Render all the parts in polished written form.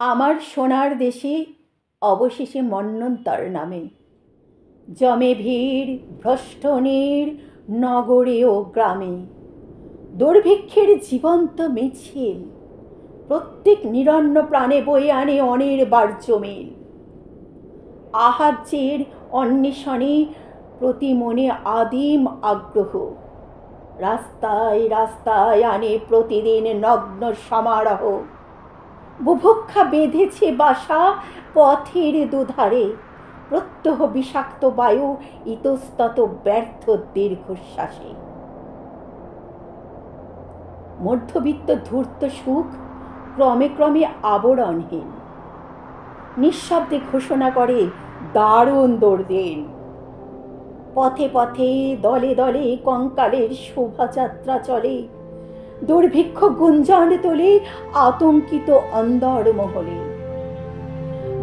আমার সোনার দেশে অবশেষে মন্বন্তর নামে জমে ভিড় ভ্রষ্টনীর নগরে ও গ্রামে। দুর্ভিক্ষের জীবন্ত মিছিল প্রত্যেক নিরন্ন প্রাণে বয়ে আনে অনির্বার্য মিল। আহার্যের অন্বেষণে প্রতি মনে আদিম আগ্রহ। রাস্তায় রাস্তায় আনে প্রতিদিন নগ্ন সমারোহ। বুভুক্ষা বেঁধেছে বাসা পথের দুধারে। প্রত্যহ বিষাক্ত বায়ু ইতস্তত ব্যর্থ দীর্ঘশ্বাসে। মধ্যবিত্ত ধূর্ত সুখ ক্রমে ক্রমে আবরণহীন। নিঃশব্দে ঘোষণা করে দারুণ দুর্দিন। পথে পথে দলে দলে কঙ্কালের শোভাযাত্রা চলে। দুর্ভিক্ষ গুঞ্জন তোলে আতঙ্কিত অন্দর মহলে।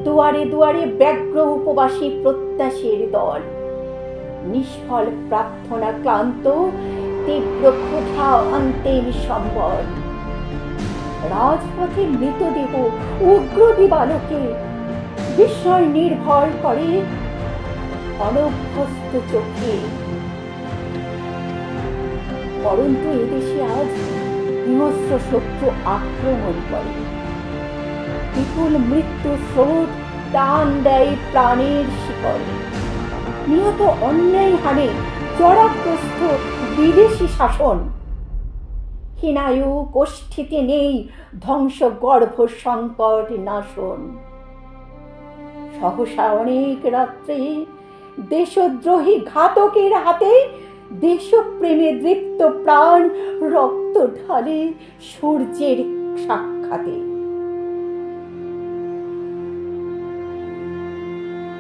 দুয়ারে দুয়ারে ব্যগ্র উপবাসী প্রত্যাশীর দল। নিষ্ফল প্রার্থনা ক্লান্ত তীব্র ক্ষুধা অন্তিম সম্বল। রাজপথে মৃতদেহ উগ্র দিবালোকে বিস্ময় নির্ভর করে অনভ্যস্ত চোখে। পরন্তু এদেশে আজ হিংস্র শত্রু আক্রমণ করে। বিপুল মৃত্যু স্রোত টান দেয় প্রাণের শিকড়ে। নিহত অন্যায় হানে জরাগ্রস্ত বিদেশি শাসন। হিনায়ু গোষ্ঠীতে নেই ধ্বংস গর্ভ সংকট নাশন। সহসা অনেক রাত্রে দেশদ্রোহী ঘাতকের হাতে দেশপ্রেমে দৃপ্ত প্রাণ রক্ত ঢালে সূর্যের সাক্ষাতে।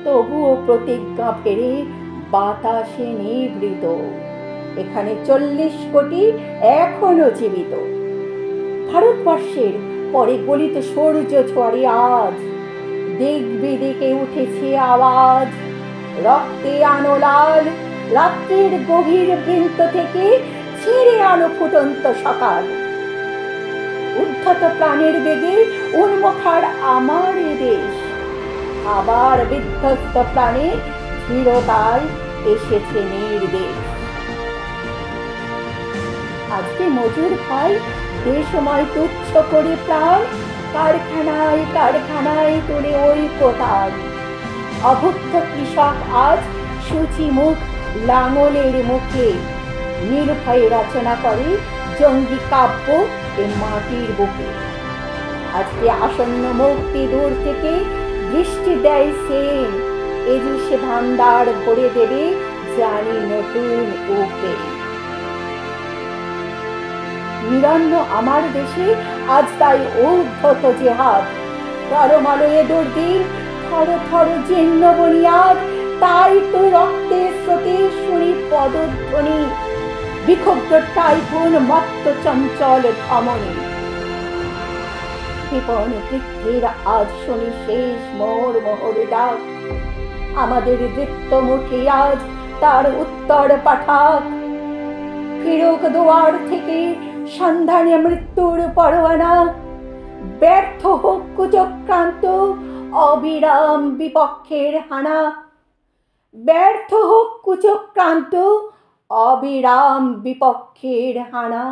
তবুও প্রতিজ্ঞা ফেরে বাতাসে নিবৃত। এখানে 40 কোটি এখনো জীবিত। ভারতবর্ষের পরে গলিত সূর্য ছোঁয়ারে আজ দিক বিদিকে উঠেছে আওয়াজ। রক্তে আনো লাল রাত্রির গভীর বৃন্ত থেকে ছিঁড়ে আনো ফুটন্ত সকাল। উদ্ধত প্রাণের বেগে উন্মুখার আমার এ দেশ। আবার বিধ্বস্ত প্রাণে ধীরতায় এসেছে নির্দেশ। আজকে মজুর ভাই দেশময় তুচ্ছ করে প্রাণ কারখানায় কারখানায় তুলে ঐক্যতান। অভুক্ত কৃষক আজ সূচি মুখ লাঙলের মুখে নির্ভয়ে রচনা করে জঙ্গি কাব্য এ মাটির বুকে। আজকে আসন্ন মুক্তি দূর থেকে দৃষ্টি দেয় সেন। এ দেশে ভান্ডার ভরে দেবে জানি নতুন ওপে। নিরন্ন আমার দেশে আজ তাই উদ্ধত জেহাদ। টরমালয়ে দুর্দিন থর থর জীর্ণ বুনিয়াদ। তাই তো রক্তের স্রোতে শুনি পদধ্বনি। বিক্ষুব্ধ টাইফুন মত্ত চঞ্চল ধমনী। কৃপণ বৃদ্ধের আজ শুনি শেষ মোর মোহর ডাক। আমাদের দৃপ্ত মুখে আজ তার উত্তর পাঠাক। ফিরুক দুয়ার থেকে সন্ধানে মৃত্যুর পরোয়ানা। ব্যর্থ হোক কুচক্রান্ত অবিরাম বিপক্ষের হানা। ব্যর্থ হোক কুচক্রান্ত অবিরাম বিপক্ষের হানা।